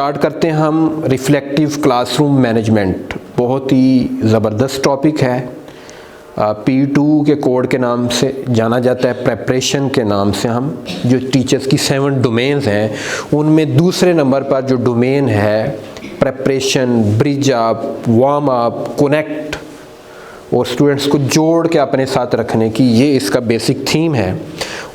Start करते हैं हम रिफ्लेक्टिव क्लासरूम मैनेजमेंट। बहुत ही ज़बरदस्त टॉपिक है। P2 के कोड के नाम से जाना जाता है, प्रेपरेशन के नाम से। हम जो टीचर्स की 7 डोमेन्स हैं उनमें दूसरे नंबर पर जो डोमेन है preparation, bridge up, warm up, connect और स्टूडेंट्स को जोड़ के अपने साथ रखने की, ये इसका बेसिक थीम है।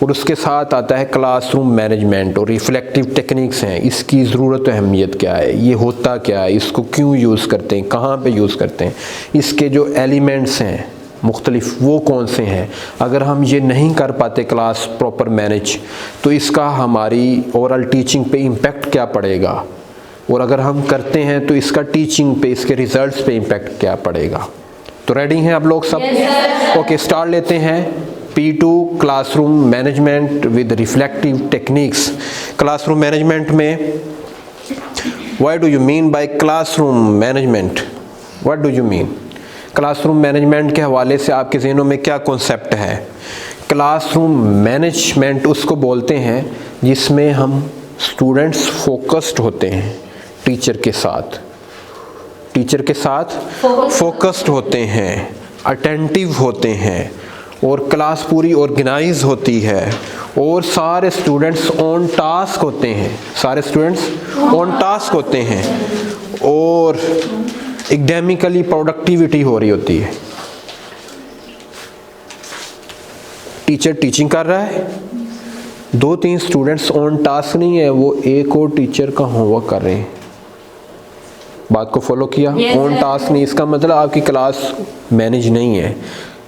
और उसके साथ आता है क्लासरूम मैनेजमेंट और रिफ्लेक्टिव टेक्निक्स हैं। इसकी ज़रूरत और अहमियत क्या है, ये होता क्या है, इसको क्यों यूज़ करते हैं, कहाँ पे यूज़ करते हैं, इसके जो एलिमेंट्स हैं मुख्तलिफ वो कौन से हैं। अगर हम ये नहीं कर पाते क्लास प्रॉपर मैनेज तो इसका हमारी ओरल टीचिंग पे इम्पेक्ट क्या पड़ेगा, और अगर हम करते हैं तो इसका टीचिंग पे, इसके रिजल्ट्स पे इम्पेक्ट क्या पड़ेगा। तो रेडी हैं आप लोग सब? ओके, स्टार्ट लेते हैं। P2 classroom management with reflective techniques. Classroom management में what do you mean by classroom management? What do you mean? Classroom management के हवाले से आपके ज़हनों में क्या कॉन्सेप्ट है? क्लासरूम मैनेजमेंट उसको बोलते हैं जिसमें हम स्टूडेंट्स फोकस्ड होते हैं टीचर के साथ फोकस्ड होते हैं, अटेंटिव होते हैं और क्लास पूरी ऑर्गेनाइज होती है और सारे स्टूडेंट्स ऑन टास्क होते हैं और एकेडमिकली प्रोडक्टिविटी हो रही होती है। टीचर टीचिंग कर रहा है, 2-3 स्टूडेंट्स ऑन टास्क नहीं है, वो एक और टीचर का होमवर्क कर रहे हैं। बात को फॉलो किया? ऑन टास्क नहीं, इसका मतलब आपकी क्लास मैनेज नहीं है।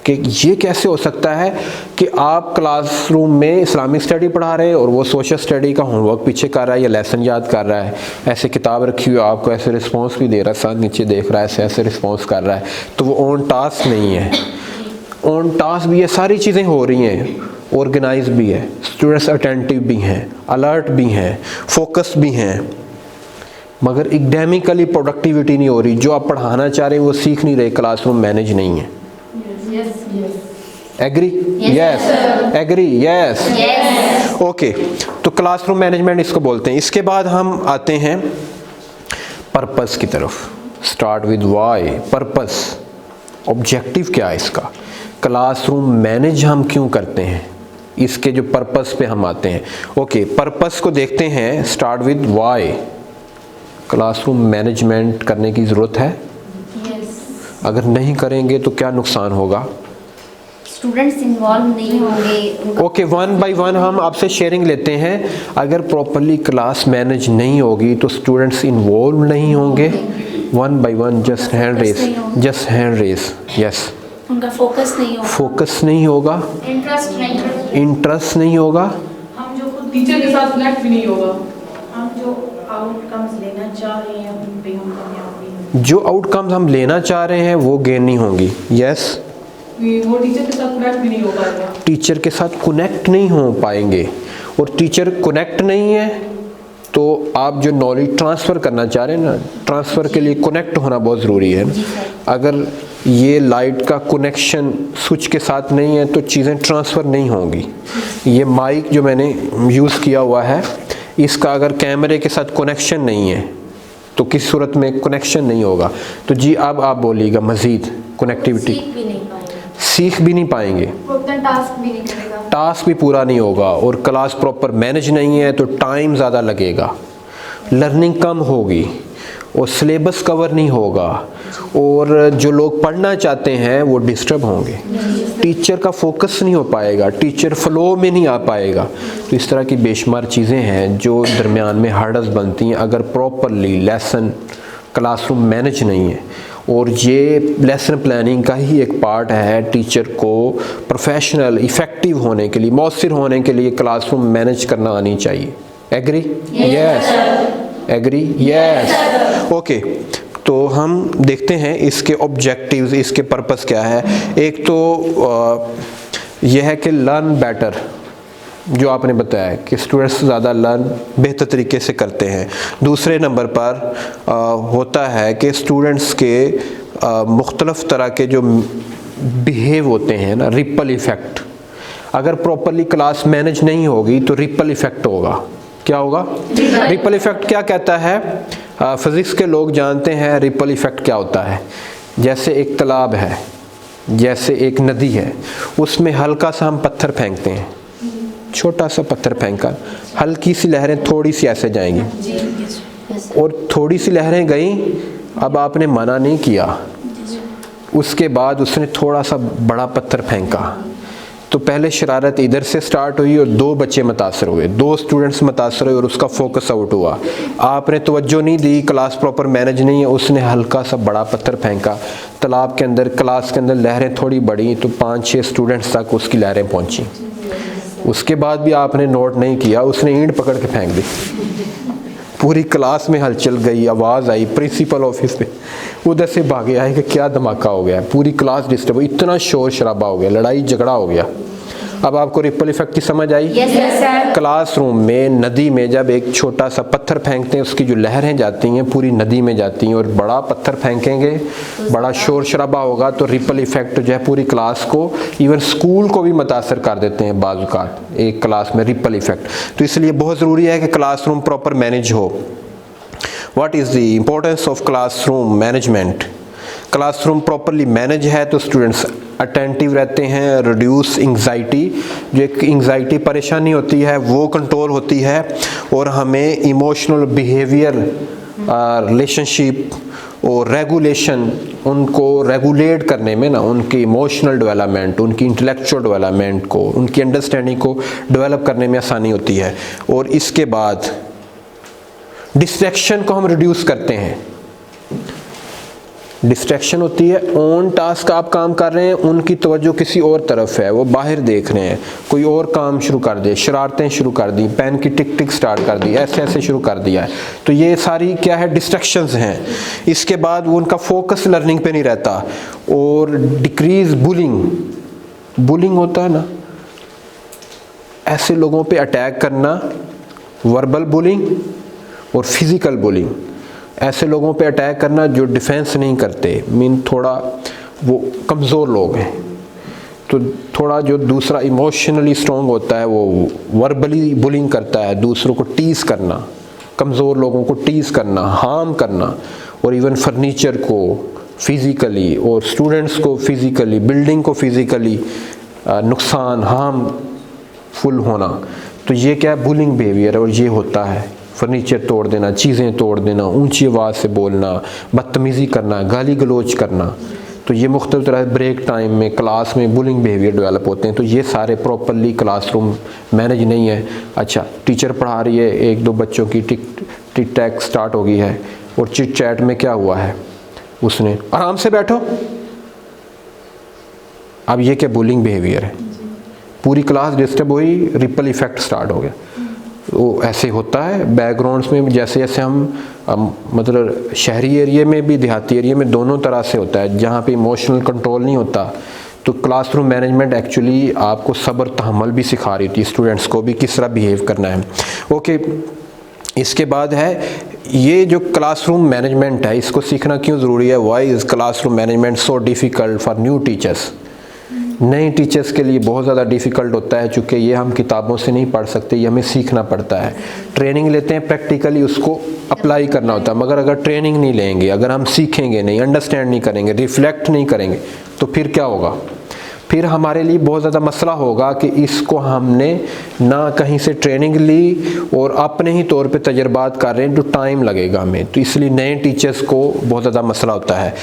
कि ये कैसे हो सकता है कि आप क्लासरूम में इस्लामिक स्टडी पढ़ा रहे हैं और वो सोशल स्टडी का होमवर्क पीछे कर रहा है या लेसन याद कर रहा है, ऐसे किताब रखी हुई आपको ऐसे रिस्पांस भी दे रहा है, साथ नीचे देख रहा है, ऐसे रिस्पांस कर रहा है, तो वो ऑन टास्क नहीं है। ऑन टास्क भी है, सारी चीज़ें हो रही हैं, ऑर्गेनाइज भी है, स्टूडेंट्स अटेंटिव भी हैं, अलर्ट भी हैं, फोकस भी हैं, मगर एकेडमिकली प्रोडक्टिविटी नहीं हो रही। जो आप पढ़ाना चाह रहे हैं वो सीख नहीं रहे, क्लासरूम मैनेज नहीं है। Agree? Yes. Agree? Yes. Okay, तो क्लासरूम मैनेजमेंट इसको बोलते हैं। इसके बाद हम आते हैं पर्पस की तरफ। Start with why, purpose, objective क्या है इसका, क्लासरूम मैनेज हम क्यों करते हैं, इसके जो पर्पस पे हम आते हैं। ओके, पर्पस को देखते हैं। Start with why, classroom management करने की ज़रूरत है। अगर नहीं करेंगे तो क्या नुकसान होगा? स्टूडेंट्स इन्वॉल्व नहीं होंगे। ओके, 1 बाय 1 हम आपसे शेयरिंग लेते हैं। अगर प्रॉपरली क्लास मैनेज नहीं होगी तो स्टूडेंट्स इन्वॉल्व नहीं होंगे। 1 by 1 just hand raise. Yes, उनका फोकस नहीं होगा, इंटरेस्ट नहीं होगा, हम जो खुद टीचर के साथ कनेक्ट भी नहीं होगा, हम जो आउटकम्स लेना चाह रहे हैं उन पे हम कामयाब नहीं होंगे, जो आउटकम्स हम लेना चाह रहे हैं वो गेन नहीं होंगी। यस, वो टीचर के साथ कनेक्ट भी नहीं हो पाएगा, टीचर के साथ कनेक्ट नहीं हो पाएंगे। और टीचर कनेक्ट नहीं है तो आप जो नॉलेज ट्रांसफ़र करना चाह रहे हैं ना, ट्रांसफ़र के लिए कनेक्ट होना बहुत ज़रूरी है। अगर ये लाइट का कनेक्शन स्विच के साथ नहीं है तो चीज़ें ट्रांसफ़र नहीं होंगी। ये माइक जो मैंने यूज़ किया हुआ है, इसका अगर कैमरे के साथ कनेक्शन नहीं है तो किस सूरत में कनेक्शन नहीं होगा। तो जी अब आप बोलिएगा मज़ीद कनेक्टिविटी, सीख भी नहीं पाएंगे, टास्क भी पूरा नहीं होगा, और क्लास प्रॉपर मैनेज नहीं है तो टाइम ज़्यादा लगेगा, लर्निंग कम होगी और सिलेबस कवर नहीं होगा, और जो लोग पढ़ना चाहते हैं वो डिस्टर्ब होंगे, टीचर का फोकस नहीं हो पाएगा, टीचर फ्लो में नहीं आ पाएगा। तो इस तरह की बेशुमार चीज़ें हैं जो दरमियान में हर्डल्स बनती हैं अगर प्रॉपरली लेसन क्लासरूम मैनेज नहीं है। और ये लेसन प्लानिंग का ही एक पार्ट है। टीचर को प्रोफेशनल इफ़ेक्टिव होने के लिए, मौसर होने के लिए क्लासरूम मैनेज करना आनी चाहिए। Agree? Yes. Agree? Yes. Okay, तो हम देखते हैं इसके ऑब्जेक्टिव्स, इसके पर्पस क्या है। एक तो यह है कि लर्न बेटर, जो आपने बताया कि स्टूडेंट्स ज़्यादा लर्न बेहतर तरीके से करते हैं। दूसरे नंबर पर होता है कि स्टूडेंट्स के मुख्तलिफ़ तरह के जो बिहेव होते हैं ना, रिपल इफ़ेक्ट, अगर प्रॉपरली क्लास मैनेज नहीं होगी तो रिपल इफ़ेक्ट होगा। क्या होगा? रिपल इफेक्ट क्या कहता है? फिजिक्स के लोग जानते हैं रिपल इफेक्ट क्या होता है। जैसे एक तालाब है, जैसे एक नदी है, उसमें हल्का सा हम पत्थर फेंकते हैं, छोटा सा पत्थर फेंका, हल्की सी लहरें थोड़ी सी ऐसे जाएंगी, और थोड़ी सी लहरें गई, अब आपने मना नहीं किया, उसके बाद उसने थोड़ा सा बड़ा पत्थर फेंका, तो पहले शरारत इधर से स्टार्ट हुई और 2 बच्चे मुतासर हुए, 2 स्टूडेंट्स मुतासर हुए और उसका फोकस आउट हुआ। आपने तवज्जो नहीं दी, क्लास प्रॉपर मैनेज नहीं है, उसने हल्का सा बड़ा पत्थर फेंका, तालाब के अंदर, क्लास के अंदर लहरें थोड़ी बढ़ी तो 5-6 स्टूडेंट्स तक उसकी लहरें पहुंची। उसके बाद भी आपने नोट नहीं किया, उसने ईंट पकड़ के फेंक दी, पूरी क्लास में हलचल गई, आवाज़ आई प्रिंसिपल ऑफिस में, उधर से भागे आए कि क्या धमाका हो गया, पूरी क्लास डिस्टर्ब हुई, इतना शोर शराबा हो गया, लड़ाई झगड़ा हो गया। अब आपको रिपल इफेक्ट की समझ आई? Yes, sir. क्लासरूम में, नदी में जब एक छोटा सा पत्थर फेंकते हैं, उसकी जो लहरें जाती हैं पूरी नदी में जाती हैं, और बड़ा पत्थर फेंकेंगे, बड़ा शोर शराबा होगा, तो रिपल इफेक्ट जो है पूरी क्लास को, इवन स्कूल को भी मुतासर कर देते हैं बाज़ औक़ात, एक क्लास में रिपल इफेक्ट। तो इसलिए बहुत ज़रूरी है कि क्लासरूम प्रॉपर मैनेज हो। What is the importance of classroom management? Classroom properly manage है तो स्टूडेंट्स अटेंटिव रहते हैं, रिड्यूस एंग्जाइटी, जो एक एंग्जाइटी परेशानी होती है वो कंट्रोल होती है, और हमें इमोशनल बिहेवियर, रिलेशनशिप और रेगुलेशन, उनको रेगुलेट करने में ना, उनकी इमोशनल डेवलपमेंट, उनकी इंटेलेक्चुअल डेवलपमेंट को, उनकी अंडरस्टैंडिंग को डेवलप करने में आसानी होती है। और इसके बाद डिस्ट्रैक्शन को हम रिड्यूस करते हैं। डिस्ट्रैक्शन होती है, ऑन टास्क आप काम कर रहे हैं, उनकी तवज्जो किसी और तरफ है, वो बाहर देख रहे हैं, कोई और काम शुरू कर दे, शरारतें शुरू कर दी, पेन की टिक टिक स्टार्ट कर दी, ऐसे ऐसे शुरू कर दिया है, तो ये सारी क्या है? डिस्ट्रैक्शंस हैं। इसके बाद वो उनका फोकस लर्निंग पे नहीं रहता। और डिक्रीज बुलिंग, बुलिंग होता है ना, ऐसे लोगों पे अटैक करना, वर्बल बुलिंग और फिज़िकल बुलिंग, ऐसे लोगों पे अटैक करना जो डिफेंस नहीं करते, मीन थोड़ा वो कमज़ोर लोग हैं, तो थोड़ा जो दूसरा इमोशनली स्ट्रॉन्ग होता है वो वर्बली बुलिंग करता है, दूसरों को टीज़ करना, कमज़ोर लोगों को टीज़ करना, हार्म करना, और इवन फर्नीचर को फिज़िकली और स्टूडेंट्स को फिज़िकली, बिल्डिंग को फिज़िकली नुकसान, हार्मफुल होना, तो ये क्या है? Bullying behaviour. और ये होता है फर्नीचर तोड़ देना, चीज़ें तोड़ देना, ऊंची आवाज़ से बोलना, बदतमीज़ी करना, गाली गलोच करना, तो ये मुख्तलिफ तरह ब्रेक टाइम में, क्लास में बुलिंग बिहेवियर डेवलप होते हैं। तो ये सारे प्रॉपरली क्लासरूम मैनेज नहीं है। अच्छा, टीचर पढ़ा रही है, 1-2 बच्चों की टिक टैक स्टार्ट हो गई है, और चिट चैट में क्या हुआ है, उसने आराम से बैठो, अब ये क्या? बुलिंग बिहेवियर है, पूरी क्लास डिस्टर्ब हुई, रिपल इफेक्ट स्टार्ट हो गया। वो ऐसे होता है बैकग्राउंड्स में, जैसे जैसे हम मतलब शहरी एरिया में भी, देहाती एरिया में, दोनों तरह से होता है। जहाँ पे इमोशनल कंट्रोल नहीं होता, तो क्लासरूम मैनेजमेंट एक्चुअली आपको सब्र तहम्मुल भी सिखा रही थी, स्टूडेंट्स को भी किस तरह बिहेव करना है। ओके, इसके बाद है ये जो क्लासरूम मैनेजमेंट है, इसको सीखना क्यों ज़रूरी है? Why is classroom management so difficult for new teachers? नए टीचर्स के लिए बहुत ज़्यादा डिफ़िकल्ट होता है, चूँकि ये हम किताबों से नहीं पढ़ सकते, ये हमें सीखना पड़ता है। ट्रेनिंग लेते हैं, प्रैक्टिकली उसको अप्लाई करना होता है, मगर अगर ट्रेनिंग नहीं लेंगे, अगर हम सीखेंगे नहीं, अंडरस्टैंड नहीं करेंगे, रिफ्लेक्ट नहीं करेंगे, तो फिर क्या होगा? फिर हमारे लिए बहुत ज़्यादा मसला होगा कि इसको हमने ना कहीं से ट्रेनिंग ली और अपने ही तौर पे तजर्बात कर रहे हैं, तो टाइम लगेगा हमें। तो इसलिए नए टीचर्स को बहुत ज़्यादा मसला होता है।